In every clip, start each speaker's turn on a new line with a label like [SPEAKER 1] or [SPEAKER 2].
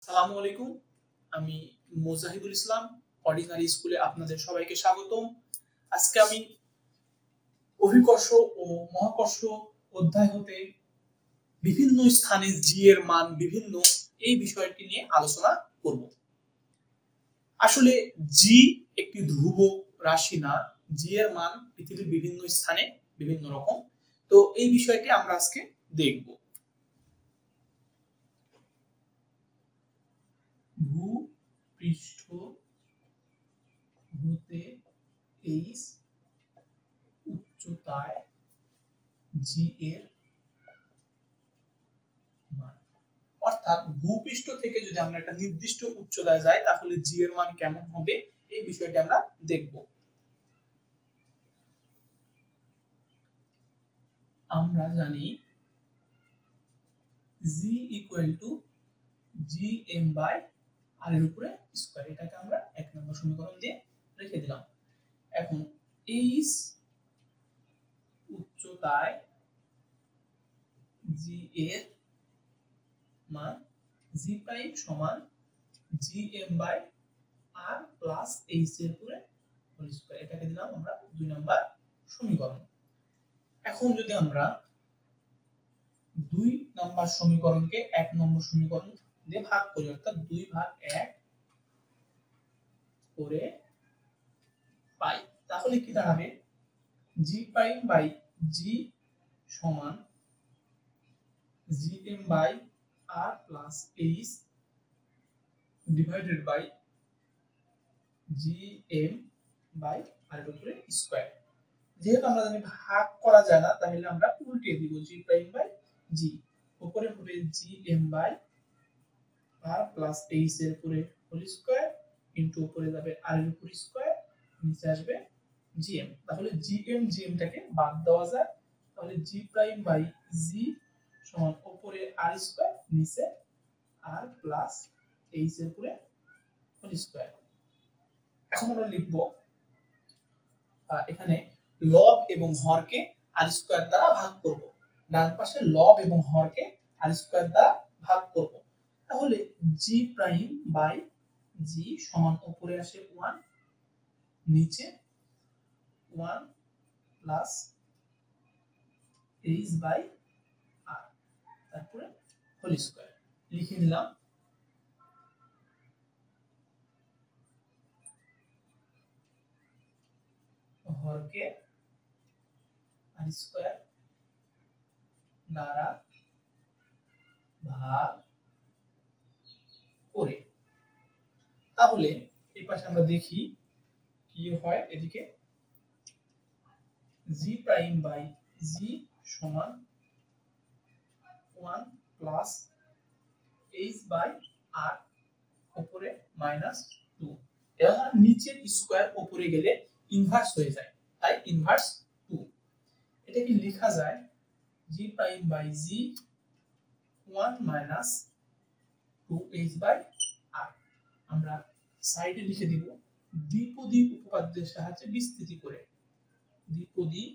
[SPEAKER 1] আসসালামু আলাইকুম। আমি মোজাহিদুল ইসলাম অর্ডিনারি স্কুলে আপনাদের সবাইকে স্বাগতম। আজকে আমি অভিকর্ষ ও মহাকর্ষ অধ্যায় হতে বিভিন্ন স্থানে জি এর মান বিভিন্ন এই বিষয়টি নিয়ে আলোচনা করব। আসলে জি একটি ধ্রুবক রাশি না, জি এর মান পৃথিবীর বিভিন্ন স্থানে বিভিন্ন রকম। তো এই বিষয়টি আমরা আজকে দেখব। ভূপৃষ্ঠ হতে এইচ উচ্চতায় জি এর মান, অর্থাৎ ভূপৃষ্ঠ থেকে যদি আমরা একটা নির্দিষ্ট উচ্চতায় যাই তাহলে জি এর মান কেমন হবে এই বিষয়টি আমরা দেখব। আমরা জানি G equal to G M by R এর উপরে স্কয়ার, এটাকে আমরা এক নম্বর সমীকরণ দিয়ে রেখে দিলাম। এখন এইচ উচ্চতায় জি এর মান জি প্রাইম সমান G M by R plus H এর উপরে হোল স্কয়ার, এটাকে দিলাম আমরা দুই নম্বর সমীকরণ। এখন যদি আমরা দুই নম্বর সমীকরণকে এক নম্বর সমীকরণ দিয়ে ভাগ করি, অর্থাৎ 2/1 করে পাই, তাহলে কি দাঁড়াবে জি প্রাইম বাই জি সমান G M by R plus H divided by G M by R এর উপরে স্কয়ার। যেহেতু আমরা জানি ভাগ করা যায় না, তাহলে আমরা উল্টিয়ে দিব, জি প্রাইম বাই জি, উপরে হবে G M by R plus H এর উপরে হোল স্কয়ার ইনটু উপরে যাবে আর এর উপরে স্কয়ার, নিচে আসবে জি এম। তাহলে জি এম টাকে বাদ দেওয়া যায়, তাহলে জি প্রাইম বাই জি সমান উপরে আর স্কয়ার নিচে আর প্লাস এইচ এর উপরে হোল স্কয়ার। এখন আমরা লিখব এখানে লব এবং হরকে আর স্কয়ার দ্বারা ভাগ করব, ডান পাশে লব এবং হরকে আর স্কয়ার দ্বারা ভাগ করব। তাহলে জি প্রাইম বাই জি সমান উপরে আসে 1 নিচে 1 প্লাস এইচ বাই আর তারপরে হোল স্কয়ার লিখে দিলাম। হরকে আর স্কয়ার দ্বারা ভাগ করে, তাহলে এই পাশে আমরা দেখি কি হয়। এদিকে জি প্রাইম বাই জি সমান 1 প্লাস এইচ বাই আর উপরে মাইনাস 2, এবার নিচের স্কয়ার উপরে গেলে ইনভার্স হয়ে যায়, তাই ইনভার্স 2। এটাকে লেখা যায় G prime by G 1 minus 2h by R. আমরা সাইডে লিখে দিব দ্বিপদী উপপাদ্যের সাহায্যে বিস্তৃতি করে, দ্বিপদী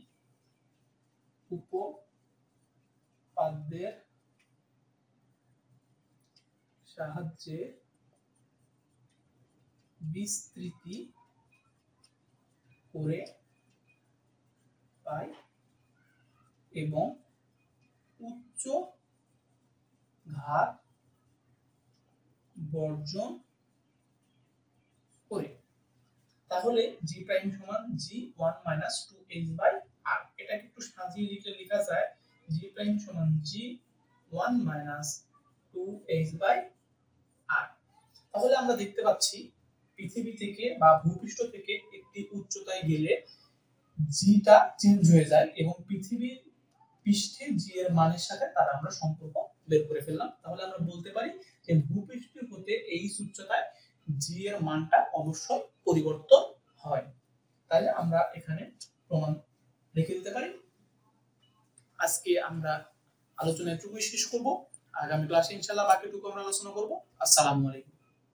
[SPEAKER 1] উপপাদ্যের সাহায্যে বিস্তৃতি করে পাই এবং উচ্চ ঘাত বর্জন করে। তাহলে জি প্রাইম সমান জি 1 মাইনাস 2h বাই আর, এটাকে একটু সাজিয়ে লিখলে লেখা যায় জি প্রাইম সমান জি 1 মাইনাস 2h বাই আর। তাহলে আমরা দেখতে পাচ্ছি পৃথিবী থেকে বা ভূপৃষ্ঠ থেকে একটি উচ্চতায় গেলে জিটা চেঞ্জ হয়ে যায় এবং পৃথিবীর পৃষ্ঠে জি এর মানের সাথে তার আমরা সম্পর্ক বের করে ফেললাম। তাহলে আমরা বলতে পারি যে ভূপৃষ্ঠ হতে এই উচ্চতায় জি এর মানটা অবশ্যই পরিবর্তন হয়। তাহলে আমরা এখানে প্রমাণ রেখে দিতে পারি। আজকে আমরা আলোচনা এটুকুই শেষ করব, আগামী ক্লাসে ইনশাআল্লাহ বাকিটুকু আমরা আলোচনা করব। আসসালামু আলাইকুম।